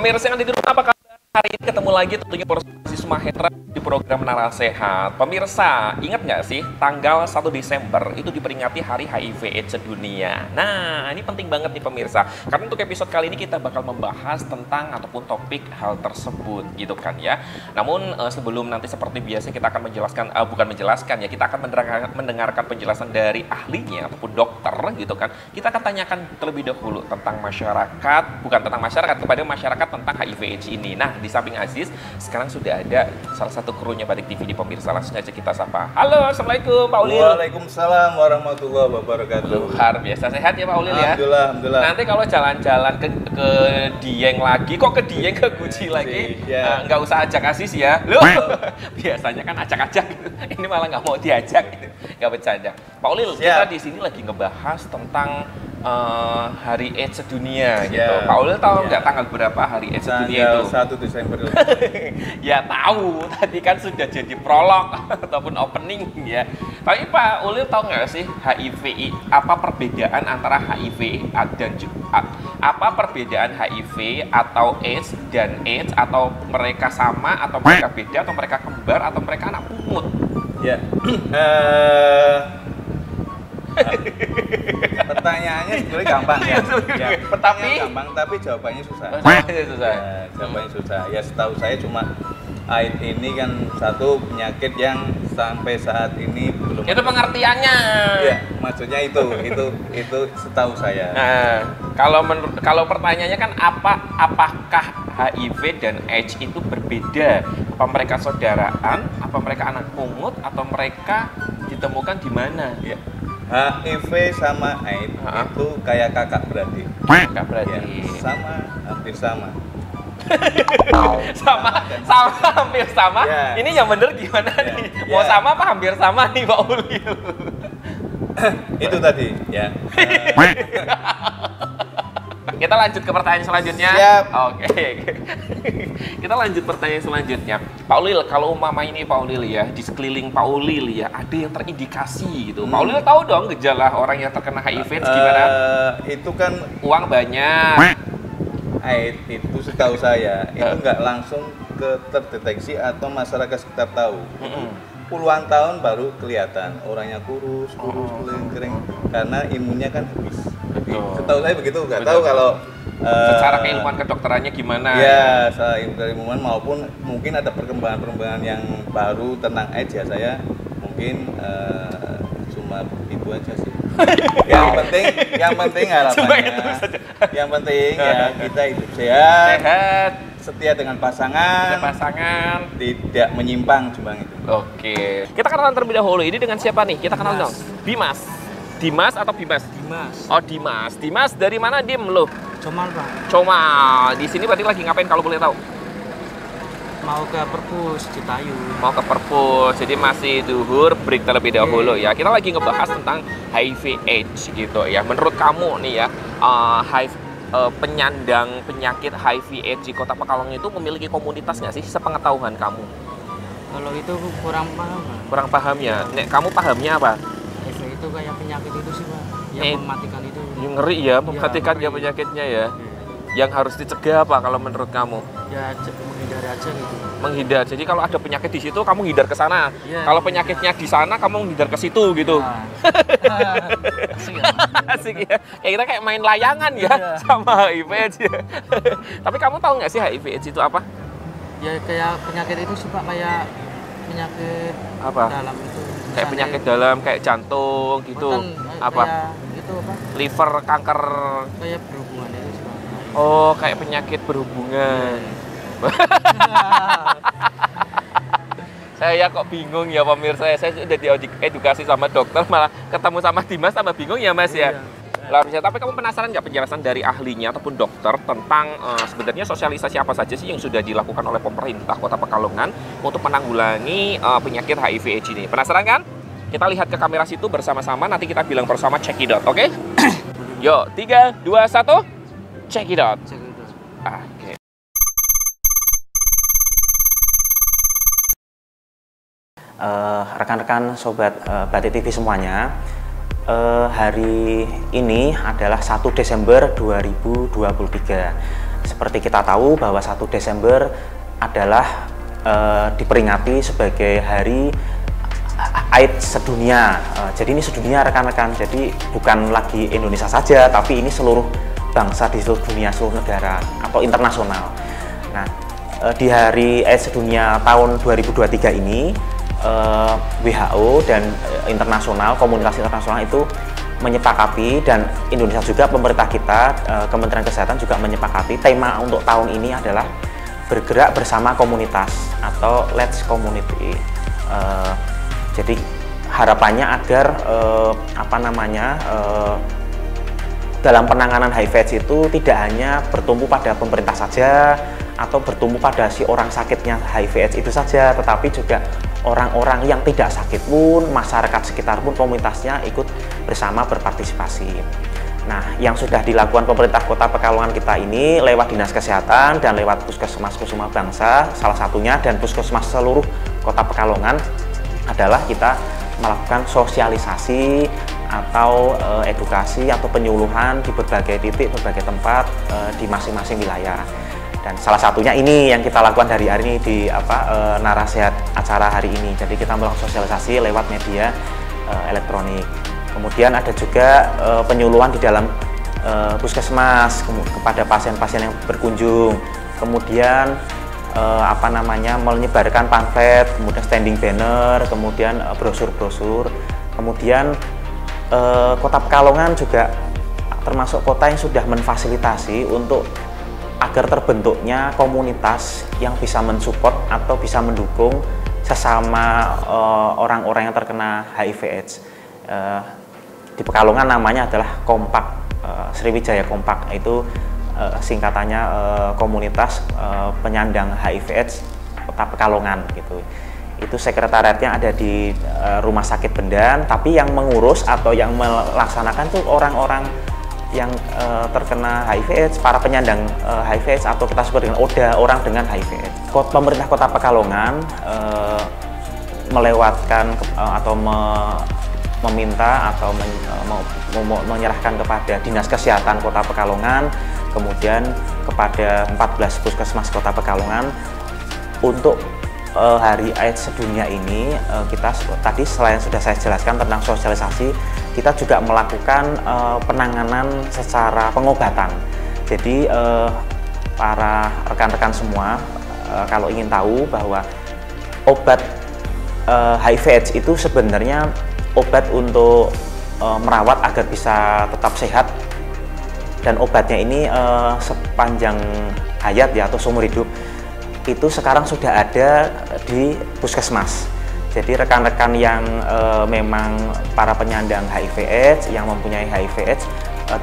Pemirsa yang ada di rumah, apa kabar? Hari ini ketemu lagi tentunya Porsi Mahendra di program Narasehat. Pemirsa, ingat nggak sih tanggal 1 Desember itu diperingati Hari HIV/AIDS sedunia. Nah, ini penting banget nih pemirsa. Karena untuk episode kali ini kita bakal membahas tentang ataupun topik hal tersebut gitu kan ya. Namun sebelum nanti seperti biasa kita akan menjelaskan, bukan menjelaskan ya, kita akan mendengarkan penjelasan dari ahlinya ataupun dokter gitu kan. Kita akan tanyakan terlebih dahulu tentang masyarakat, bukan tentang masyarakat, kepada masyarakat tentang HIV/AIDS ini. Nah, di samping Aziz, sekarang sudah ada salah satu krunya Badik TV di pemirsa. Langsung aja kita sapa. Halo, Assalamualaikum Pak Ulil. Waalaikumsalam warahmatullahi wabarakatuh. Luar biasa, sehat ya Pak Ulil ya? Alhamdulillah, alhamdulillah. Nanti kalau jalan-jalan ke Dieng lagi, kok ke Dieng, ke Guci lagi, ya. nggak usah ajak Aziz ya. Loh, biasanya kan ajak-ajak gitu. Ini malah nggak mau diajak gitu. Nggak bercanda. Pak Ulil, kita di sini lagi ngebahas tentang Hari AIDS sedunia gitu. Pak Ulil tahu nggak tanggal berapa Hari AIDS sedunia itu? 1 Desember. Ya tahu, tadi kan sudah jadi prolog ataupun opening ya. Tapi Pak Ulil tahu nggak sih HIV, apa perbedaan antara HIV dan apa perbedaan HIV atau AIDS dan AIDS, atau mereka sama atau mereka beda atau mereka kembar atau mereka anak pungut? Ya. Pertanyaannya sebenarnya gampang ya. Pertanyaan gampang tapi jawabannya susah. Susah. Ya, jawabannya susah. Ya setahu saya cuma AIDS ini kan satu penyakit yang sampai saat ini belum. Itu pengertiannya. Ya, maksudnya itu setahu saya. Nah, kalau pertanyaannya kan apakah HIV dan AIDS itu berbeda? Apa mereka saudaraan? Apa mereka anak pungut? Atau mereka ditemukan di mana? Ya. HIV sama AIDS itu kayak kakak beradik. Kakak beradik. Ya, sama, hampir sama. sama hampir sama. Ya. Ini yang bener gimana nih? Mau sama apa hampir sama nih Pak Ulil? Itu tadi ya. Kita lanjut ke pertanyaan selanjutnya. Siap. Oke. Kita lanjut pertanyaan selanjutnya. Pak Ulil, kalau umpama ini Pak Ulil ya, di sekeliling Pak Ulil ya, ada yang terindikasi gitu. Pak Ulil tahu dong gejala orang yang terkena HIV gimana? Itu kan Uang banyak. AIDS itu setahu saya itu nggak langsung terdeteksi atau masyarakat sekitar tahu. Puluhan tahun baru kelihatan orangnya kurus, kering karena imunnya kan habis. Setahu saya begitu, nggak tahu kalau secara keilmuan kedokterannya gimana? Ya, secara keilmuan maupun mungkin ada perkembangan yang baru tentang AIDS ya, saya mungkin cuma itu aja sih. yang penting harapannya. Yang penting ya kita hidup sehat. Setia dengan pasangan, tidak menyimpang, cuma itu. Oke. Kita kenalan terlebih dahulu. Ini dengan siapa nih? Kita kenal dong. Dimas. Dimas atau Bimas? Dimas. Oh, Dimas. Dimas dari mana Dim lo? Comal, Pak. Comal. Di sini berarti lagi ngapain kalau boleh tahu? Mau ke Perpus Citayu. Mau ke Perpus. Jadi masih duhur, break terlebih dahulu ya. Kita lagi ngebahas tentang HIV/AIDS gitu ya. Menurut kamu nih ya, penyandang penyakit HIV/AIDS di Kota Pekalongan itu memiliki komunitas nggak sih sepengetahuan kamu? Kalau itu kurang paham, Pak. Kurang paham ya. Nek kamu pahamnya apa? HIV itu kayak penyakit itu sih, Pak. Yang mematikan itu. Ngeri ya, mematikan ya penyakitnya ya. Yang harus dicegah apa kalau menurut kamu? Ya menghindari aja gitu. Menghindar. Jadi kalau ada penyakit di situ kamu hindar ke sana. Kalau penyakitnya di sana kamu menghindar ke situ gitu. Asik ya. Asik ya. Kayak kita kayak main layangan ya sama HIV/AIDS ya. Tapi kamu tahu nggak sih HIV/AIDS itu apa? Ya kayak penyakit itu sih, Pak, kayak penyakit apa? Dalam itu. Kayak penyakit dalam, kayak jantung gitu. Apa? Kayak itu apa? Liver, kanker. Kayak berhubungan itu sih, Pak. Oh, kayak penyakit berhubungan. Saya kok bingung ya pemirsa, saya sudah diedukasi sama dokter, malah ketemu sama Dimas tambah bingung ya Mas ya. Larusnya, tapi kamu penasaran nggak penjelasan dari ahlinya ataupun dokter tentang sebenarnya sosialisasi apa saja sih yang sudah dilakukan oleh pemerintah Kota Pekalongan untuk menanggulangi penyakit HIV/AIDS ini? Penasaran kan? Kita lihat ke kamera situ bersama-sama, nanti kita bilang bersama check it out, oke? Yuk, 3, 2, 1, check it out. Oke. Rekan-rekan sobat Batik TV semuanya, hari ini adalah 1 Desember 2023. seperti kita tahu bahwa 1 Desember adalah diperingati sebagai hari AIDS sedunia. Jadi ini sedunia rekan-rekan, jadi bukan lagi Indonesia saja, tapi ini seluruh bangsa di seluruh dunia, seluruh negara atau internasional. Nah, di hari AIDS sedunia tahun 2023 ini WHO dan internasional, komunitas internasional itu menyepakati, dan Indonesia juga, pemerintah kita, Kementerian Kesehatan juga menyepakati tema untuk tahun ini adalah bergerak bersama komunitas atau Let's Community. Jadi harapannya agar dalam penanganan HIV/AIDS itu tidak hanya bertumpu pada pemerintah saja atau bertumpu pada si orang sakitnya HIV/AIDS itu saja, tetapi juga orang-orang yang tidak sakit pun, masyarakat sekitar pun, komunitasnya ikut bersama berpartisipasi. Nah, yang sudah dilakukan pemerintah Kota Pekalongan kita ini lewat Dinas Kesehatan dan lewat Puskesmas Kusuma Bangsa salah satunya, dan Puskesmas seluruh Kota Pekalongan, adalah kita melakukan sosialisasi atau edukasi atau penyuluhan di berbagai titik, berbagai tempat di masing-masing wilayah. Dan salah satunya ini yang kita lakukan dari hari ini di Narasehat acara hari ini. Jadi kita melakukan sosialisasi lewat media elektronik. Kemudian ada juga penyuluhan di dalam puskesmas kepada pasien-pasien yang berkunjung. Kemudian menyebarkan pamflet, kemudian standing banner, kemudian brosur-brosur. Kemudian Kota Pekalongan juga termasuk kota yang sudah memfasilitasi untuk agar terbentuknya komunitas yang bisa mensupport atau bisa mendukung sesama orang-orang yang terkena HIV/AIDS. Di Pekalongan namanya adalah Kompak, Sriwijaya Kompak, itu singkatannya komunitas penyandang HIV/AIDS Kota Pekalongan gitu. Itu sekretariatnya ada di Rumah Sakit Bendan, tapi yang mengurus atau yang melaksanakan tuh orang-orang yang terkena HIV/AIDS, para penyandang HIV/AIDS atau kita sebut dengan ODA, orang dengan HIV/AIDS. Pemerintah Kota Pekalongan melewatkan atau meminta atau menyerahkan kepada Dinas Kesehatan Kota Pekalongan, kemudian kepada 14 puskesmas Kota Pekalongan untuk Hari AIDS Sedunia ini. Kita tadi selain sudah saya jelaskan tentang sosialisasi, kita juga melakukan penanganan secara pengobatan. Jadi para rekan-rekan semua kalau ingin tahu bahwa obat HIV/AIDS itu sebenarnya obat untuk merawat agar bisa tetap sehat, dan obatnya ini sepanjang hayat ya, atau seumur hidup, itu sekarang sudah ada di puskesmas. Jadi rekan-rekan yang memang para penyandang HIV/AIDS yang mempunyai HIV/AIDS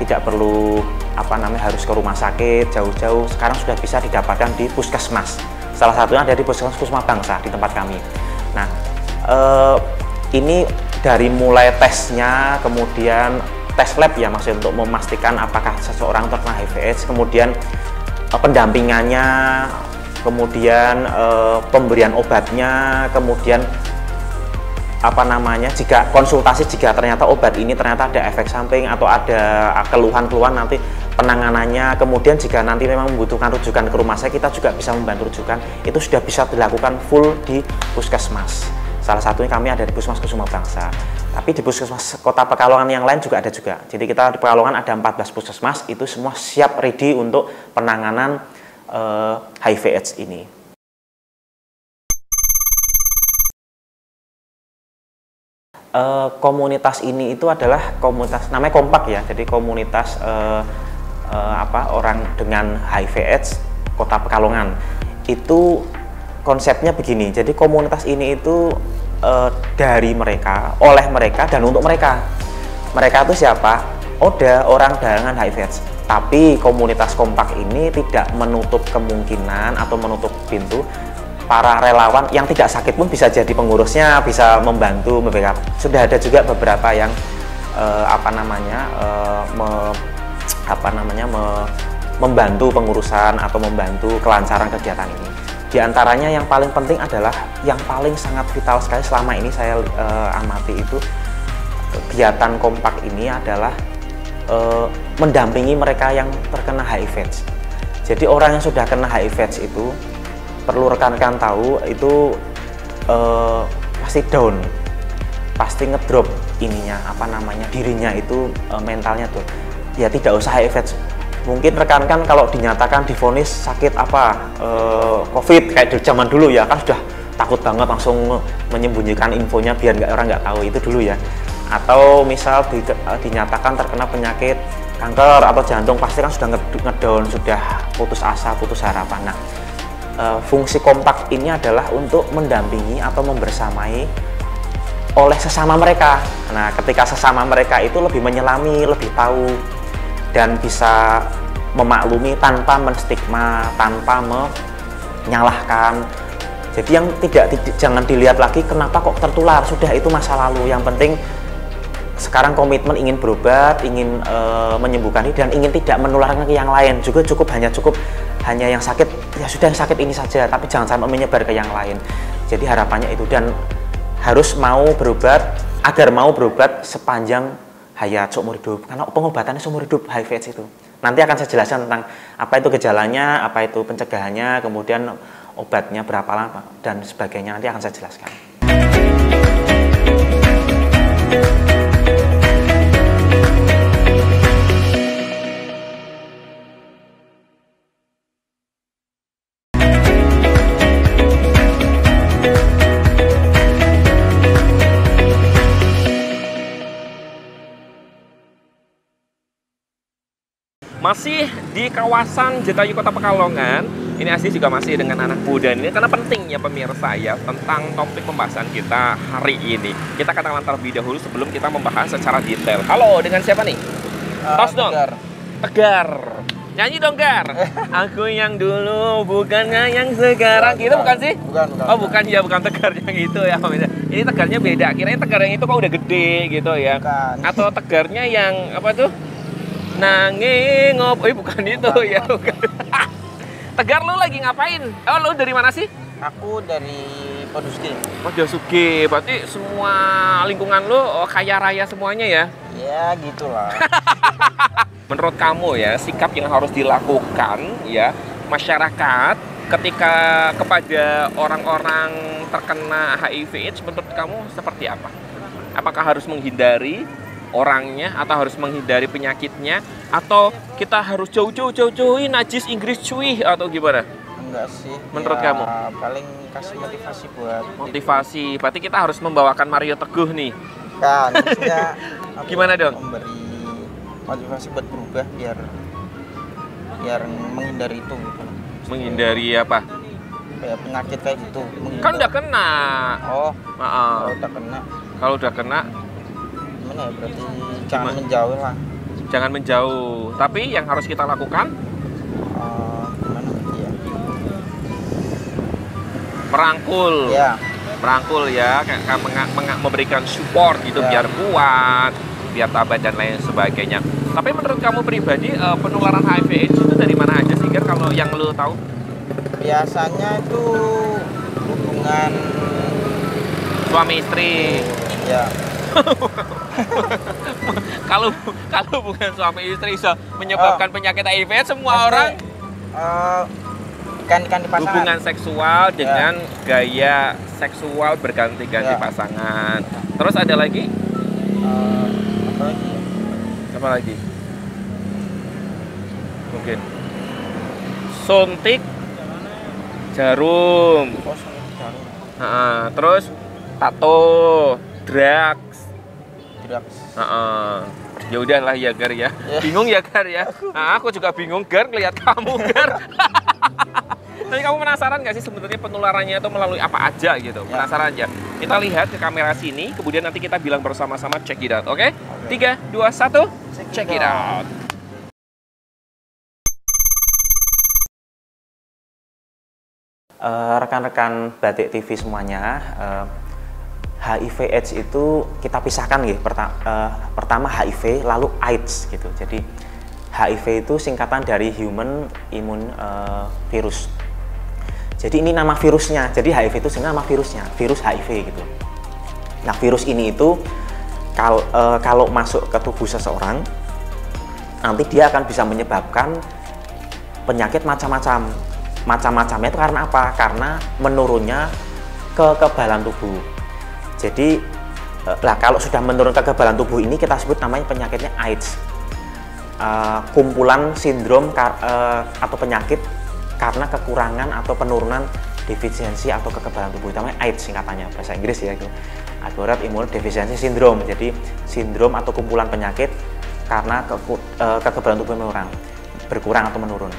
tidak perlu harus ke rumah sakit jauh-jauh, sekarang sudah bisa didapatkan di puskesmas. Salah satunya ada di Puskesmas Kusuma Bangsa di tempat kami. Nah, ini dari mulai tesnya, kemudian tes lab ya, maksudnya untuk memastikan apakah seseorang terkena HIV/AIDS, kemudian pendampingannya, kemudian pemberian obatnya, kemudian jika konsultasi, jika ternyata obat ini ternyata ada efek samping atau ada keluhan-keluhan, nanti penanganannya, kemudian jika nanti memang membutuhkan rujukan ke rumah sakit, kita juga bisa membantu rujukan. Itu sudah bisa dilakukan full di puskesmas. Salah satunya kami ada di Puskesmas Kusuma Bangsa. Tapi di Puskesmas Kota Pekalongan yang lain juga ada juga. Jadi kita di Pekalongan ada 14 puskesmas, itu semua siap ready untuk penanganan HIV/AIDS ini. Komunitas ini itu adalah komunitas namanya Kompak ya. Jadi komunitas orang dengan HIV/AIDS Kota Pekalongan. Itu konsepnya begini. Jadi komunitas ini itu dari mereka, oleh mereka, dan untuk mereka. Mereka itu siapa? ODA, orang dengan HIV/AIDS. Tapi komunitas Kompak ini tidak menutup kemungkinan atau menutup pintu para relawan yang tidak sakit pun bisa jadi pengurusnya, bisa membantu, membackup. Sudah ada juga beberapa yang membantu pengurusan atau membantu kelancaran kegiatan ini. Di antaranya yang paling penting adalah, yang paling sangat vital sekali selama ini saya amati itu, kegiatan Kompak ini adalah mendampingi mereka yang terkena HIV/AIDS. Jadi orang yang sudah kena HIV/AIDS itu perlu rekan-rekan tahu itu pasti down, pasti ngedrop ininya apa namanya dirinya itu mentalnya tuh. Ya tidak usah HIV/AIDS. Mungkin rekan-rekan kalau dinyatakan divonis sakit apa COVID kayak di zaman dulu ya kan sudah takut banget langsung menyembunyikan infonya biar orang nggak tahu itu dulu ya. Atau misal dinyatakan terkena penyakit kanker atau jantung pasti kan sudah ngedown, sudah putus asa, putus harapan. Nah, fungsi kompak ini adalah untuk mendampingi atau membersamai oleh sesama mereka. Nah, ketika sesama mereka itu lebih menyelami, lebih tahu dan bisa memaklumi tanpa menstigma, tanpa menyalahkan. Jadi yang jangan dilihat lagi kenapa kok tertular, sudah itu masa lalu. Yang penting sekarang komitmen ingin berobat, ingin menyembuhkan ini dan ingin tidak menularkan ke yang lain. Juga cukup hanya yang sakit, ya sudah yang sakit ini saja, tapi jangan sampai menyebar ke yang lain. Jadi harapannya itu, dan harus mau berobat, agar mau berobat sepanjang hayat seumur hidup, karena pengobatannya seumur hidup HIV/AIDS itu. Nanti akan saya jelaskan tentang apa itu gejalanya, apa itu pencegahannya, kemudian obatnya berapa lama dan sebagainya, nanti akan saya jelaskan. Masih di kawasan Jatayu Kota Pekalongan, ini Asdi juga masih dengan anak muda ini karena pentingnya pemirsa ya tentang topik pembahasan kita hari ini. Kita katakan terlebih dahulu sebelum kita membahas secara detail. Halo, dengan siapa nih? Tos dong. Tegar. Nyanyi dong, Gar. Aku yang dulu bukannya yang sekarang. Itu bukan sih? Bukan. Oh, bukan ya, bukan Tegar yang itu ya. Ini Tegarnya beda. Kirain Tegar yang itu kok udah gede gitu ya. Bukan. Atau Tegarnya yang apa tuh? Nanging bukan itu ya, bukan. Tegar, lu lagi ngapain? Oh, lu dari mana sih? Aku dari Poduski. Poduski, berarti semua lingkungan lu kaya raya semuanya ya? Ya, gitulah. Menurut kamu ya, sikap yang harus dilakukan ya masyarakat ketika kepada orang-orang terkena HIV/AIDS menurut kamu seperti apa? Apakah harus menghindari orangnya atau harus menghindari penyakitnya atau kita harus jauh-jauhin najis Inggris cuy atau gimana? Enggak sih. Menurut ya, kamu? Paling kasih motivasi buat Motivasi. Berarti kita harus membawakan Mario Teguh nih. kan maksudnya Gimana dong? Memberi motivasi buat berubah biar menghindari itu gitu. Menghindari apa? Kayak penyakit kayak gitu. Kan udah kena. Oh, Maaf. kalau udah kena Kalau udah kena gimana ya, berarti jangan menjauh lah. jangan menjauh. Tapi yang harus kita lakukan Gimana ya? merangkul. Ya, Merangkul ya, kayak memberikan support gitu Ya. biar kuat, biar tabah dan lain sebagainya. Tapi menurut kamu pribadi penularan HIV/AIDS itu dari mana aja sih, Gar, kalau yang lu tahu? biasanya itu hubungan Suami istri. ya. Kalau bukan suami istri bisa menyebabkan penyakit HIV semua orang Kan di pasangan. hubungan seksual dengan gaya seksual berganti-ganti Ya. pasangan. Terus ada lagi? Apa lagi ya? Apa lagi? Mungkin suntik jarum. Oh, sama jarum. Terus tato, drugs. Ya udahlah ya, Gar ya. Bingung ya, Gar ya. Nah, aku juga bingung, Gar, lihat kamu, Gar. Tapi kamu penasaran nggak sih sebenarnya penularannya itu melalui apa aja gitu? Penasaran aja? Kita lihat ke kamera sini, kemudian nanti kita bilang bersama-sama check it out, oke? 3, 2, 1, check it out. Rekan-rekan Batik TV semuanya, HIV/AIDS itu kita pisahkan ya. Pertama HIV, lalu AIDS gitu. Jadi HIV itu singkatan dari Human Immune Virus. Jadi ini nama virusnya. Jadi HIV itu sebenarnya nama virusnya, virus HIV gitu. Nah, virus ini itu kalau masuk ke tubuh seseorang, nanti dia akan bisa menyebabkan penyakit macam-macamnya itu karena apa? Karena menurunnya kekebalan tubuh. Jadi kalau sudah menurun kekebalan tubuh ini kita sebut namanya penyakitnya AIDS, kumpulan sindrom atau penyakit karena kekurangan atau penurunan defisiensi atau kekebalan tubuh, namanya AIDS singkatannya bahasa Inggris ya, itu Acquired Immunodeficiency Syndrome. Jadi sindrom atau kumpulan penyakit karena kekebalan tubuh berkurang atau menurun.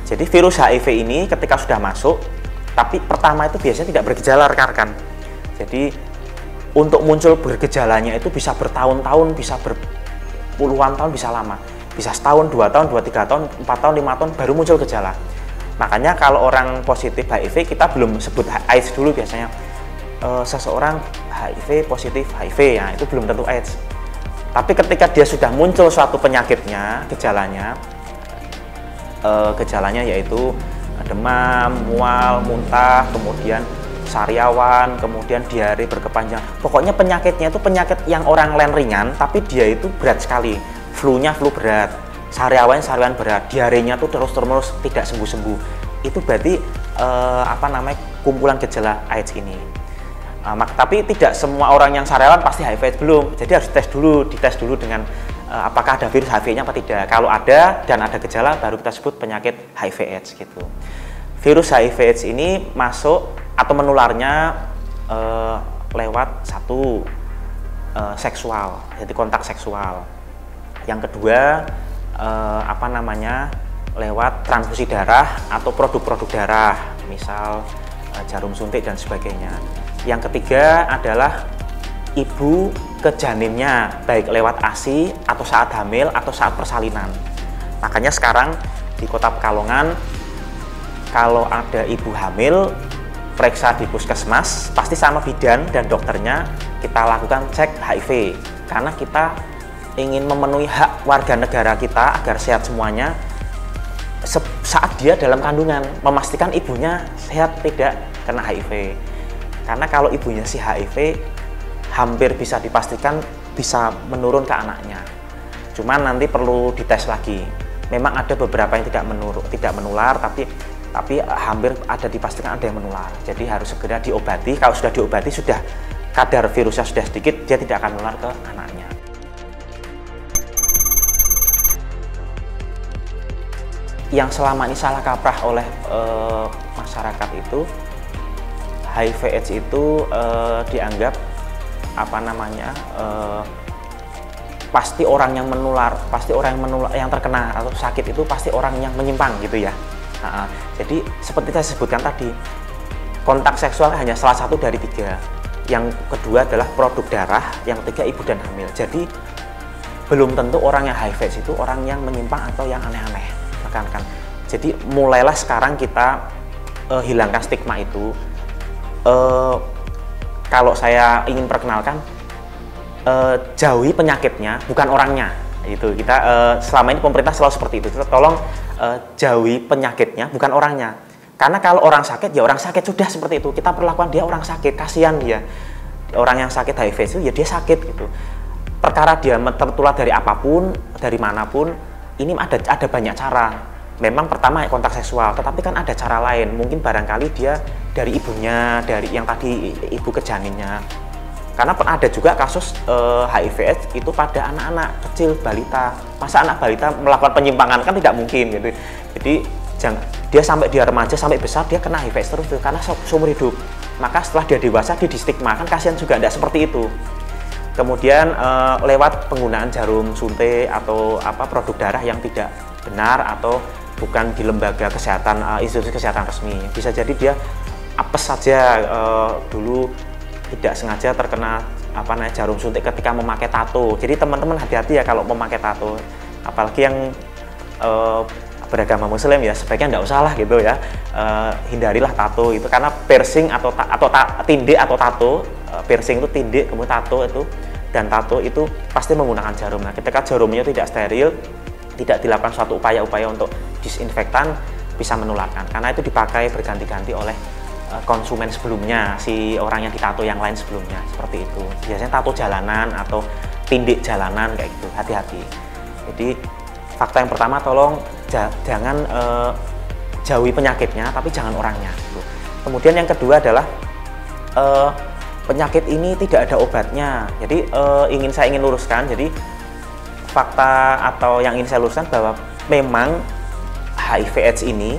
Jadi virus HIV ini ketika sudah masuk, tapi pertama itu biasanya tidak bergejala rekan-rekan. Jadi untuk muncul bergejalanya itu bisa bertahun-tahun, bisa berpuluhan tahun, bisa lama, bisa setahun, 2 tahun, 2-3 tahun, 4 tahun, 5 tahun baru muncul gejala. Makanya kalau orang positif HIV kita belum sebut AIDS dulu biasanya. Seseorang HIV positif HIV ya itu belum tentu AIDS. Tapi ketika dia sudah muncul suatu penyakitnya, gejalanya yaitu demam, mual, muntah, kemudian sariawan, kemudian diare berkepanjangan. Pokoknya penyakitnya itu penyakit yang orang lain ringan, tapi dia itu berat sekali. Flu-nya flu berat, sariawan berat, diarenya tuh terus-menerus tidak sembuh-sembuh. Itu berarti kumpulan gejala AIDS ini. Tapi tidak semua orang yang sariawan pasti HIV belum. Jadi harus dites dulu dengan apakah ada virus HIV-nya apa tidak. Kalau ada dan ada gejala baru kita sebut penyakit HIV/AIDS gitu. Virus HIV/AIDS ini masuk atau menularnya lewat seksual, jadi kontak seksual. Yang kedua lewat transfusi darah atau produk-produk darah, misal jarum suntik dan sebagainya. Yang ketiga adalah ibu ke janinnya, baik lewat ASI atau saat hamil atau saat persalinan. Makanya sekarang di Kota Pekalongan kalau ada ibu hamil periksa di puskesmas, pasti sama bidan dan dokternya kita lakukan cek HIV, karena kita ingin memenuhi hak warga negara kita agar sehat semuanya saat dia dalam kandungan, memastikan ibunya sehat tidak kena HIV. Karena kalau ibunya si HIV hampir bisa dipastikan bisa menurun ke anaknya. Cuman nanti perlu dites lagi. Memang ada beberapa yang tidak menular, tapi hampir ada dipastikan ada yang menular. Jadi harus segera diobati. Kalau sudah diobati, sudah kadar virusnya sudah sedikit, dia tidak akan menular ke anaknya. Yang selama ini salah kaprah oleh masyarakat itu, HIV/AIDS itu dianggap pasti orang yang menular, yang terkena atau sakit itu pasti orang yang menyimpang gitu ya. Jadi seperti saya sebutkan tadi, kontak seksual hanya salah satu dari 3. Yang kedua adalah produk darah, yang ketiga ibu dan hamil. Jadi belum tentu orang yang HIV/AIDS itu orang yang menyimpang atau yang aneh-aneh, rekan-rekan. Jadi mulailah sekarang kita hilangkan stigma itu. Kalau saya ingin perkenalkan, jauhi penyakitnya, bukan orangnya. Itu kita selama ini pemerintah selalu seperti itu. Tolong jauhi penyakitnya, bukan orangnya. Karena kalau orang sakit, ya orang sakit sudah seperti itu. Kita perlakukan dia orang sakit, kasihan dia. Orang yang sakit HIV itu ya dia sakit gitu. Perkara dia tertular dari apapun, dari manapun, ini ada banyak cara. Memang pertama kontak seksual, tetapi kan ada cara lain. Mungkin barangkali dia dari ibunya, dari yang tadi ibu ke janinnya. Karena ada juga kasus HIV/AIDS itu pada anak-anak kecil, balita. Masa anak balita melakukan penyimpangan, kan tidak mungkin gitu. Jadi dia sampai dia remaja sampai besar dia kena HIV/AIDS terus karena seumur hidup. Maka setelah dia dewasa dia distigma, kan kasihan juga, tidak seperti itu. Kemudian lewat penggunaan jarum suntik atau produk darah yang tidak benar atau bukan di lembaga kesehatan, institusi kesehatan resmi. Bisa jadi dia apes saja dulu tidak sengaja terkena jarum suntik ketika memakai tato. Jadi teman-teman hati-hati ya kalau memakai tato, apalagi yang beragama Muslim ya sebaiknya tidak usah lah gitu ya. Hindarilah tato itu, karena piercing atau tindik atau tato, piercing itu tindik, kemudian tato itu, dan tato itu pasti menggunakan jarum. Nah, ketika jarumnya tidak steril, tidak dilakukan suatu upaya-upaya untuk disinfektan, bisa menularkan, karena itu dipakai berganti-ganti oleh konsumen sebelumnya, si orang yang ditato yang lain sebelumnya, seperti itu. Biasanya tato jalanan atau tindik jalanan kayak gitu, hati-hati. Jadi fakta yang pertama, tolong jangan jauhi penyakitnya, tapi jangan orangnya. Gitu. Kemudian yang kedua adalah penyakit ini tidak ada obatnya. Jadi saya ingin luruskan. Jadi fakta atau yang ingin saya luruskan bahwa memang HIV/AIDS ini,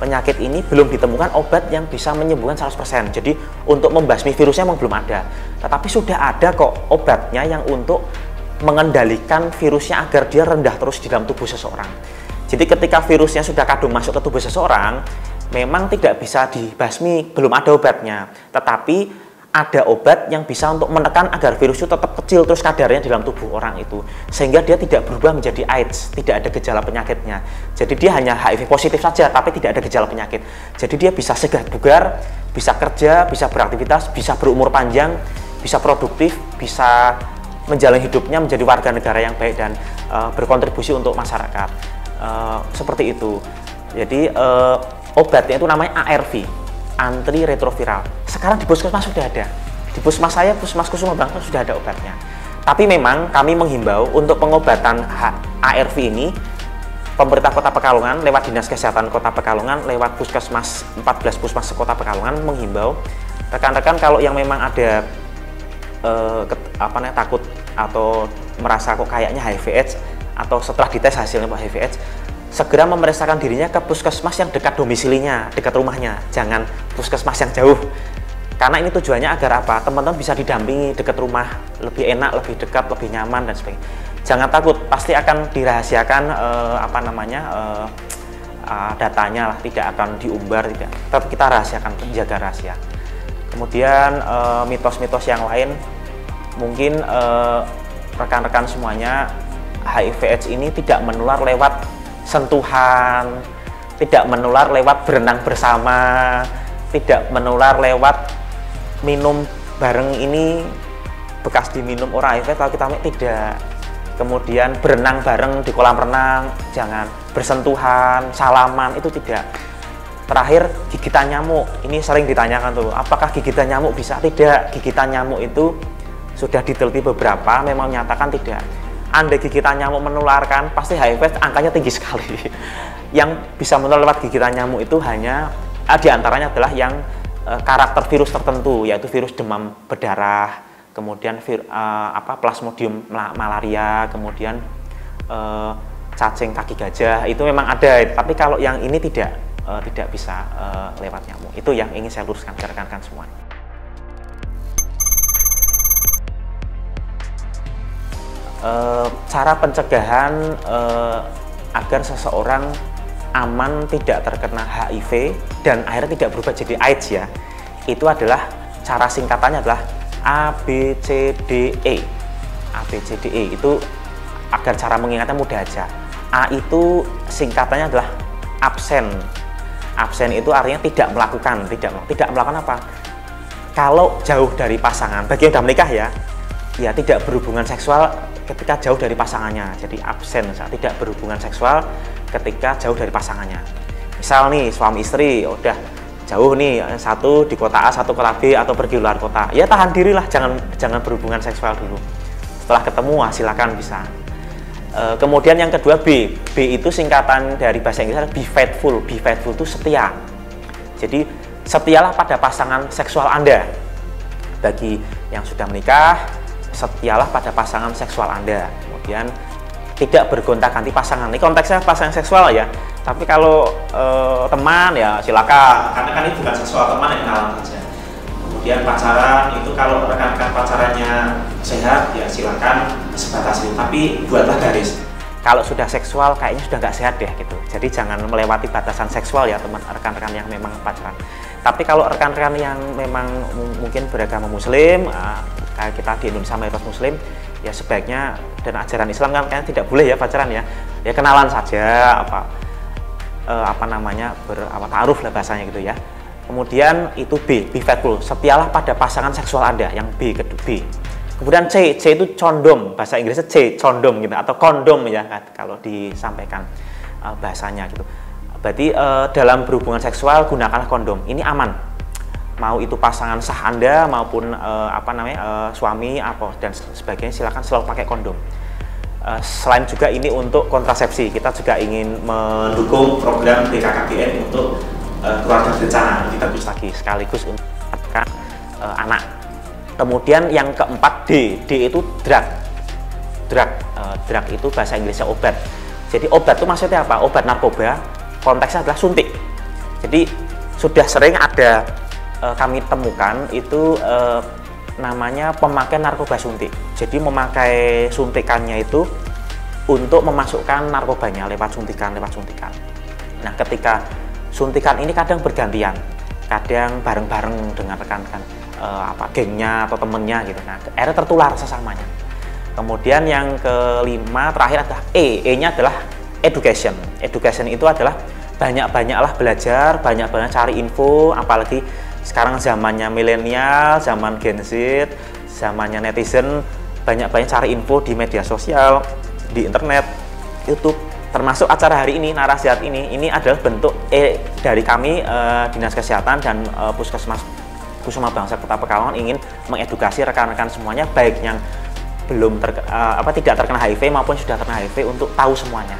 penyakit ini belum ditemukan obat yang bisa menyembuhkan 100%. Jadi untuk membasmi virusnya memang belum ada. Tetapi sudah ada kok obatnya yang untuk mengendalikan virusnya agar dia rendah terus di dalam tubuh seseorang. Jadi ketika virusnya sudah kadung masuk ke tubuh seseorang, memang tidak bisa dibasmi, belum ada obatnya. Tetapi ada obat yang bisa untuk menekan agar virus itu tetap kecil terus kadarnya di dalam tubuh orang itu, sehingga dia tidak berubah menjadi AIDS, tidak ada gejala penyakitnya. Jadi dia hanya HIV positif saja tapi tidak ada gejala penyakit. Jadi dia bisa segar bugar, bisa kerja, bisa beraktivitas, bisa berumur panjang, bisa produktif, bisa menjalani hidupnya menjadi warga negara yang baik dan berkontribusi untuk masyarakat. Seperti itu. Jadi obatnya itu namanya ARV, antiretroviral. Sekarang di puskesmas sudah ada. Di puskesmas saya, Puskesmas Kusuma Bangsa sudah ada obatnya. Tapi memang kami menghimbau untuk pengobatan ARV ini, pemerintah Kota Pekalongan lewat Dinas Kesehatan Kota Pekalongan, lewat Puskesmas 14 Puskesmas Kota Pekalongan menghimbau rekan-rekan kalau yang memang ada takut atau merasa kok kayaknya HIV/AIDS atau setelah dites hasilnya HIV/AIDS, segera memeriksakan dirinya ke puskesmas yang dekat domisilinya, dekat rumahnya, jangan puskesmas yang jauh. Karena ini tujuannya agar apa? Teman-teman bisa didampingi dekat rumah, lebih enak, lebih dekat, lebih nyaman dan sebagainya. Jangan takut, pasti akan dirahasiakan datanya lah, tidak akan diumbar, tidak. Tetap kita rahasiakan, menjaga rahasia. Kemudian mitos-mitos yang lain, mungkin rekan-rekan semuanya, HIV/AIDS ini tidak menular lewat sentuhan, tidak menular lewat berenang bersama, tidak menular lewat minum bareng ini bekas diminum orang HIV kalau kita tidak. Kemudian berenang bareng di kolam renang, jangan bersentuhan, salaman, itu tidak. Terakhir, gigitan nyamuk, ini sering ditanyakan tuh, apakah gigitan nyamuk bisa? Tidak, gigitan nyamuk itu sudah diteliti beberapa, memang menyatakan tidak. Andai gigitan nyamuk menularkan, pasti HIV angkanya tinggi sekali. Yang bisa menular lewat gigitan nyamuk itu hanya diantaranya adalah yang karakter virus tertentu, yaitu virus demam berdarah, kemudian Plasmodium malaria, kemudian cacing kaki gajah, itu memang ada. Tapi kalau yang ini tidak bisa lewat nyamuk. Itu yang ingin saya luruskan ke rekan-rekan semua. Cara pencegahan agar seseorang aman tidak terkena HIV dan akhirnya tidak berubah jadi AIDS ya, itu adalah cara singkatannya adalah ABCDE. ABCDE itu agar cara mengingatnya mudah aja. A itu singkatannya adalah absen. Absen itu artinya tidak melakukan apa? Kalau jauh dari pasangan, bagi yang sudah menikah ya tidak berhubungan seksual ketika jauh dari pasangannya. Jadi absen, tidak berhubungan seksual ketika jauh dari pasangannya. Misal nih suami istri udah jauh nih, satu di kota A, satu kota B atau pergi luar kota, ya tahan dirilah, jangan berhubungan seksual dulu. Setelah ketemu silakan bisa. Kemudian yang kedua B itu singkatan dari bahasa Inggris adalah be faithful. Be faithful itu setia. Jadi setialah pada pasangan seksual Anda. Bagi yang sudah menikah, setialah pada pasangan seksual Anda. Kemudian tidak bergonta-ganti pasangan. Ini konteksnya pasangan seksual ya. Tapi kalau teman ya silakan. Karena kan ini bukan seksual, teman yang kenalan saja. Kemudian pacaran itu kalau rekan-rekan pacarannya sehat ya silakan sebatas itu. Tapi buatlah garis. Kalau sudah seksual kayaknya sudah nggak sehat deh gitu. Jadi jangan melewati batasan seksual ya teman rekan-rekan yang memang pacaran. Tapi kalau rekan-rekan yang memang mungkin beragama Muslim, kayak kita di Indonesia mayoritas Muslim, ya sebaiknya, dan ajaran Islam kan kayaknya tidak boleh ya pacaran ya. Ya kenalan saja ta'aruf lah bahasanya gitu ya. Kemudian itu B, be faithful, setialah pada pasangan seksual Anda, yang B, kedua B. Kemudian C itu condom, bahasa Inggrisnya C, condom gitu, atau kondom ya kalau disampaikan bahasanya gitu. Berarti dalam berhubungan seksual gunakanlah kondom, ini aman. Mau itu pasangan sah Anda maupun suami dan sebagainya, silakan selalu pakai kondom. Selain juga ini untuk kontrasepsi, kita juga ingin mendukung program BKKBN untuk keluarga berencana lebih bagus lagi, sekaligus untuk anak. Kemudian yang keempat D itu drug. Drug itu bahasa Inggrisnya obat. Jadi obat itu maksudnya apa? Obat narkoba, konteksnya adalah suntik. Jadi sudah sering ada kami temukan itu namanya pemakaian narkoba suntik. Jadi memakai suntikannya itu untuk memasukkan narkobanya lewat suntikan. Nah, ketika suntikan ini kadang bergantian, kadang bareng-bareng dengan rekan-rekan gengnya atau temennya gitu. Nah, akhirnya tertular sesamanya. Kemudian yang kelima terakhir adalah E-nya adalah education. Education itu adalah banyak-banyaklah belajar, banyak-banyak cari info, apalagi sekarang zamannya milenial, zaman Gen Z, zamannya netizen, banyak-banyak cari info di media sosial, di internet, YouTube, termasuk acara hari ini, Narasehat ini adalah bentuk dari kami Dinas Kesehatan dan Puskesmas Kusuma Bangsa Kota Pekalongan ingin mengedukasi rekan-rekan semuanya, baik yang belum tidak terkena HIV maupun sudah terkena HIV, untuk tahu semuanya.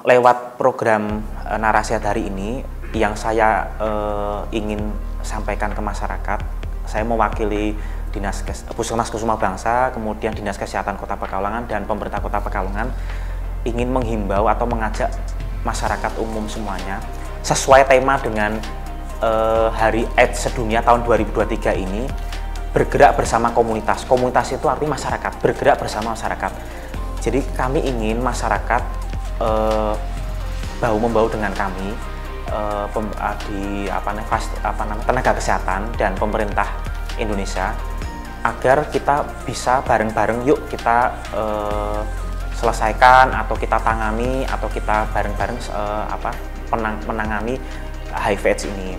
Lewat program Narasehat hari ini yang saya ingin sampaikan ke masyarakat, saya mewakili Puskesmas Kusuma Bangsa, kemudian Dinas Kesehatan Kota Pekalongan dan pemerintah Kota Pekalongan ingin menghimbau atau mengajak masyarakat umum semuanya sesuai tema dengan Hari AIDS Sedunia tahun 2023 ini, bergerak bersama komunitas. Komunitas itu artinya masyarakat, bergerak bersama masyarakat. Jadi kami ingin masyarakat bahu-membahu dengan kami tenaga kesehatan dan pemerintah Indonesia, agar kita bisa bareng-bareng, yuk kita selesaikan atau kita tangani atau kita bareng-bareng menangani HIV/AIDS ini.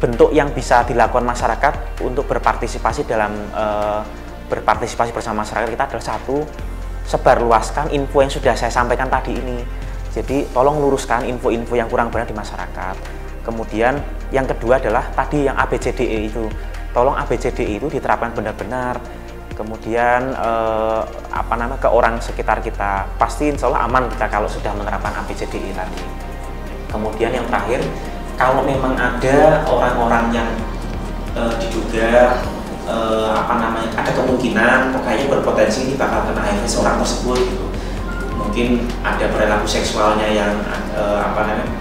Bentuk yang bisa dilakukan masyarakat untuk berpartisipasi bersama masyarakat kita adalah satu, sebarluaskan info yang sudah saya sampaikan tadi ini. Jadi tolong luruskan info-info yang kurang benar di masyarakat. Kemudian yang kedua adalah tadi yang ABCDE itu. Tolong ABCDE itu diterapkan benar-benar. Kemudian ke orang sekitar kita. Pasti insya Allah aman kita kalau sudah menerapkan ABCDE tadi. Kemudian yang terakhir, kalau memang ada orang-orang yang diduga ada kemungkinan kayaknya berpotensi ini bakal kena HIV seorang tersebut gitu. Mungkin ada perilaku seksualnya yang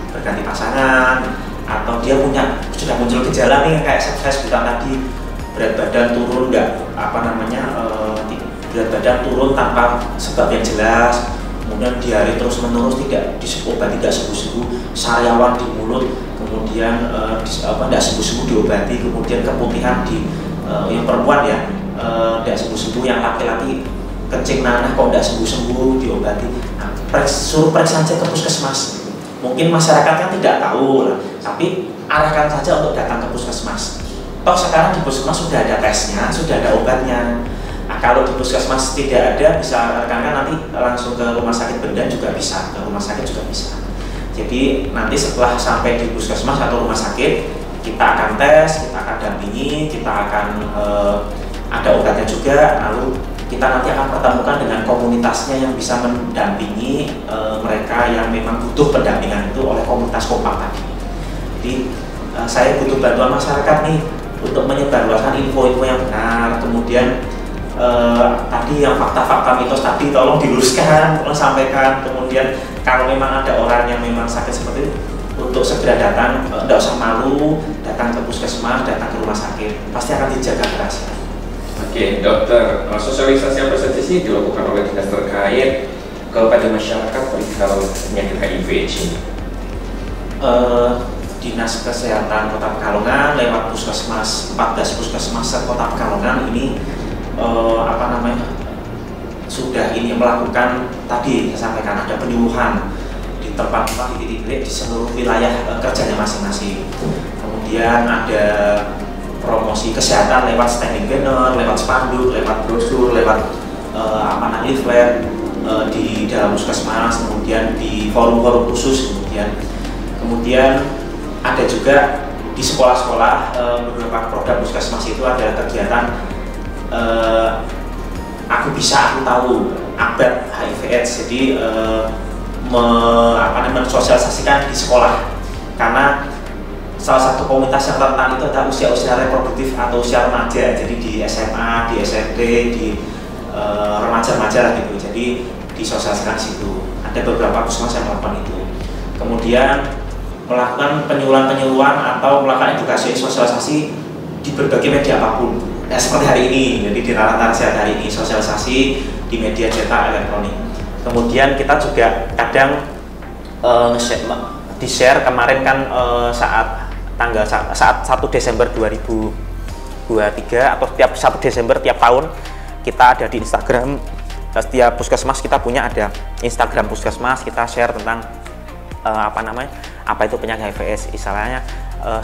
berganti pasangan, atau dia sudah muncul gejala nih kayak saya sebutkan tadi, berat badan turun berat badan turun tanpa sebab yang jelas, kemudian diare terus menerus tidak diobati, tidak sembuh-sembuh, sariawan di mulut, kemudian tidak sembuh-sembuh diobati, kemudian keputihan yang perempuan ya tidak sembuh-sembuh, yang laki-laki kencing nanah kok tidak sembuh-sembuh diobati. Nah, suruh periksa saja ke puskesmas. Mungkin masyarakatnya tidak tahu lah, tapi arahkan saja untuk datang ke puskesmas. Toh sekarang di puskesmas sudah ada tesnya, sudah ada obatnya. Nah, kalau di puskesmas tidak ada, bisa rekan-rekan nanti langsung ke rumah sakit Bendan juga bisa, ke rumah sakit juga bisa. Jadi nanti setelah sampai di puskesmas atau rumah sakit, kita akan tes, kita akan dampingi, kita akan ada obatnya juga, lalu kita nanti akan pertemukan dengan komunitasnya yang bisa mendampingi mereka yang memang butuh pendampingan itu oleh komunitas kompak tadi. Jadi saya butuh bantuan masyarakat nih untuk menyebarluaskan info-info yang benar, kemudian tadi yang fakta-fakta mitos tadi tolong diluruskan, tolong sampaikan, kemudian kalau memang ada orang yang memang sakit seperti itu, untuk segera datang, tidak usah malu, datang ke puskesmas, datang ke rumah sakit, pasti akan dijaga kerahasiaan. Oke, dokter, sosialisasi apa saja sih dilakukan oleh dinas terkait kepada masyarakat perihal penyakit HIV/AIDS ini? Dinas Kesehatan Kota Pekalongan lewat puskesmas 14 puskesmas Kota Pekalongan ini sudah sudah ini melakukan tadi saya sampaikan ada penyuluhan di tempat-tempat di titik-titik di seluruh wilayah kerjanya masing-masing. Kemudian ada promosi kesehatan lewat standing banner, lewat spanduk, lewat brosur, lewat leaflet di dalam puskesmas, kemudian di forum-forum khusus, kemudian ada juga di sekolah-sekolah beberapa program puskesmas itu ada kegiatan aku bisa aku tahu Akbat HIV/AIDS, jadi mensosialisasikan di sekolah, karena salah satu komunitas yang rentan itu adalah usia-usia reproduktif atau usia remaja, jadi di SMA, di SMP, di remaja-remaja lah gitu, jadi disosialisasikan situ. Ada beberapa puskesmas yang melakukan itu. Kemudian melakukan penyuluhan atau melakukan edukasi sosialisasi di berbagai media apapun. Nah, seperti hari ini, jadi di Narassehat hari ini sosialisasi di media cetak elektronik. Kemudian kita juga kadang di-share kemarin kan saat 1 Desember 2023 atau tiap 1 Desember tiap tahun kita ada di Instagram. Setiap puskesmas kita punya ada Instagram puskesmas, kita share tentang apa itu penyakit HIV/AIDS, istilahnya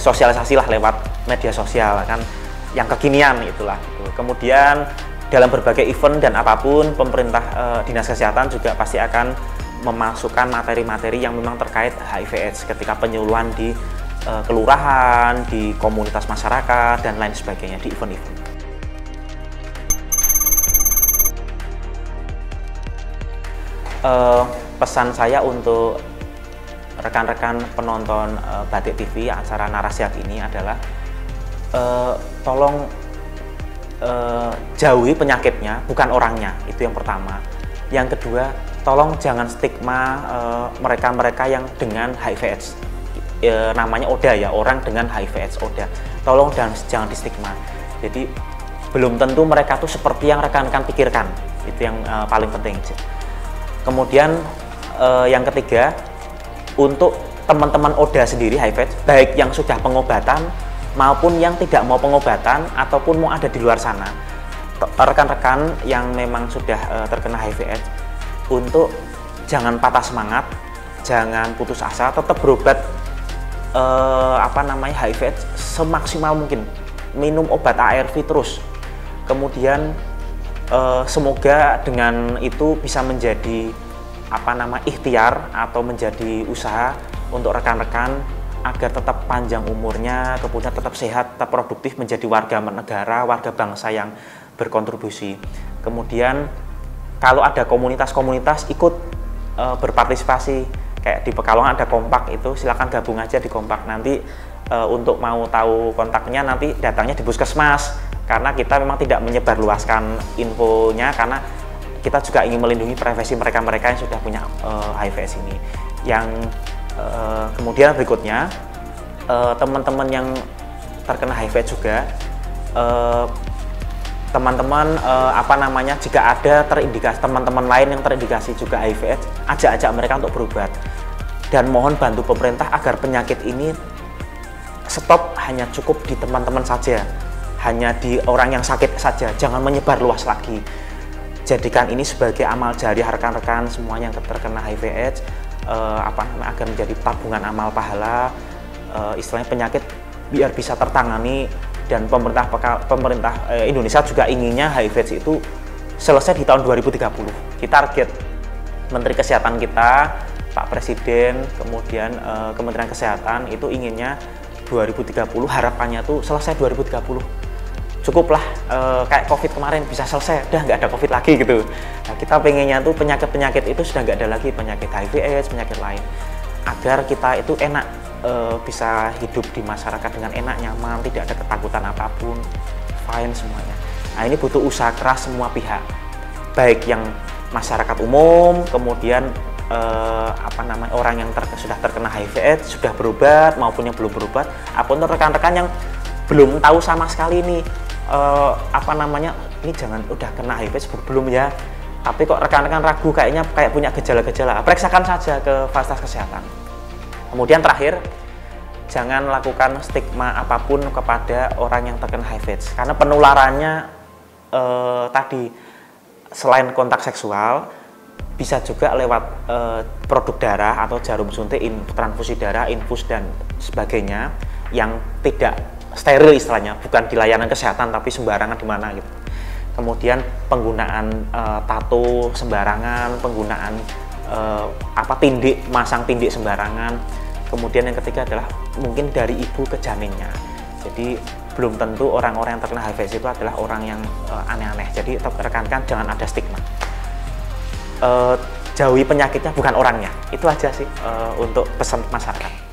sosialisasi lah lewat media sosial kan, yang kekinian itulah. Kemudian dalam berbagai event dan apapun, pemerintah dinas kesehatan juga pasti akan memasukkan materi-materi yang memang terkait HIV/AIDS ketika penyuluhan di kelurahan, di komunitas masyarakat dan lain sebagainya di event-event. Pesan saya untuk rekan-rekan penonton Batik TV acara Narassehat ini adalah tolong jauhi penyakitnya, bukan orangnya, itu yang pertama. Yang kedua, tolong jangan stigma mereka-mereka yang dengan HIV/AIDS, namanya ODA ya, orang dengan HIV/AIDS ODA. Tolong jangan di stigma. Jadi belum tentu mereka tuh seperti yang rekan-rekan pikirkan, itu yang paling penting. Kemudian yang ketiga, untuk teman-teman ODA sendiri HIV/AIDS, baik yang sudah pengobatan maupun yang tidak mau pengobatan ataupun mau ada di luar sana, rekan-rekan yang memang sudah terkena HIV/AIDS, untuk jangan patah semangat, jangan putus asa, tetap berobat HIV/AIDS semaksimal mungkin, minum obat ARV terus. Kemudian semoga dengan itu bisa menjadi ikhtiar atau menjadi usaha untuk rekan-rekan agar tetap panjang umurnya, kemudian tetap sehat, tetap produktif, menjadi warga negara, warga bangsa yang berkontribusi. Kemudian kalau ada komunitas-komunitas ikut berpartisipasi, kayak di Pekalongan ada Kompak, itu silakan gabung aja di Kompak. Nanti untuk mau tahu kontaknya nanti datangnya di puskesmas, karena kita memang tidak menyebarluaskan infonya, karena kita juga ingin melindungi privasi mereka-mereka yang sudah punya HIV/AIDS ini. Yang kemudian berikutnya, teman-teman yang terkena HIV/AIDS juga, teman-teman jika ada terindikasi teman-teman lain yang terindikasi juga HIV/AIDS, ajak mereka untuk berobat, dan mohon bantu pemerintah agar penyakit ini stop hanya cukup di teman-teman saja, hanya di orang yang sakit saja, jangan menyebar luas lagi. Jadikan ini sebagai amal jariah rekan-rekan semuanya yang terkena HIV/AIDS, agar menjadi tabungan amal pahala, istilahnya penyakit biar bisa tertangani. Dan pemerintah Indonesia juga inginnya HIV/AIDS itu selesai di tahun 2030. Kita target Menteri Kesehatan kita, Pak Presiden, kemudian Kementerian Kesehatan itu inginnya 2030, harapannya tuh selesai 2030. Cukuplah kayak COVID kemarin bisa selesai, udah nggak ada COVID lagi gitu. Nah, kita pengennya tuh penyakit-penyakit itu sudah nggak ada lagi, penyakit HIV/AIDS, penyakit lain, agar kita itu enak, bisa hidup di masyarakat dengan enak, nyaman, tidak ada ketakutan apapun, fine semuanya. Nah, ini butuh usaha keras semua pihak, baik yang masyarakat umum, kemudian orang yang sudah terkena HIV/AIDS, sudah berobat maupun yang belum berobat, ataupun rekan-rekan yang belum tahu sama sekali ini ini jangan udah kena HIV belum ya, tapi kok rekan-rekan ragu kayak punya gejala-gejala, periksakan saja ke fasilitas kesehatan. Kemudian terakhir, jangan lakukan stigma apapun kepada orang yang terkena HIV/AIDS, karena penularannya tadi selain kontak seksual, bisa juga lewat produk darah atau jarum suntik, transfusi darah, infus dan sebagainya yang tidak steril istilahnya, bukan di layanan kesehatan tapi sembarangan di mana gitu. Kemudian penggunaan tato sembarangan, penggunaan tindik, masang tindik sembarangan. Kemudian yang ketiga adalah mungkin dari ibu ke janinnya. Jadi belum tentu orang-orang yang terkena HIV itu adalah orang yang aneh-aneh. Jadi rekan-rekan jangan ada stigma. Jauhi penyakitnya bukan orangnya. Itu aja sih untuk pesan masyarakat.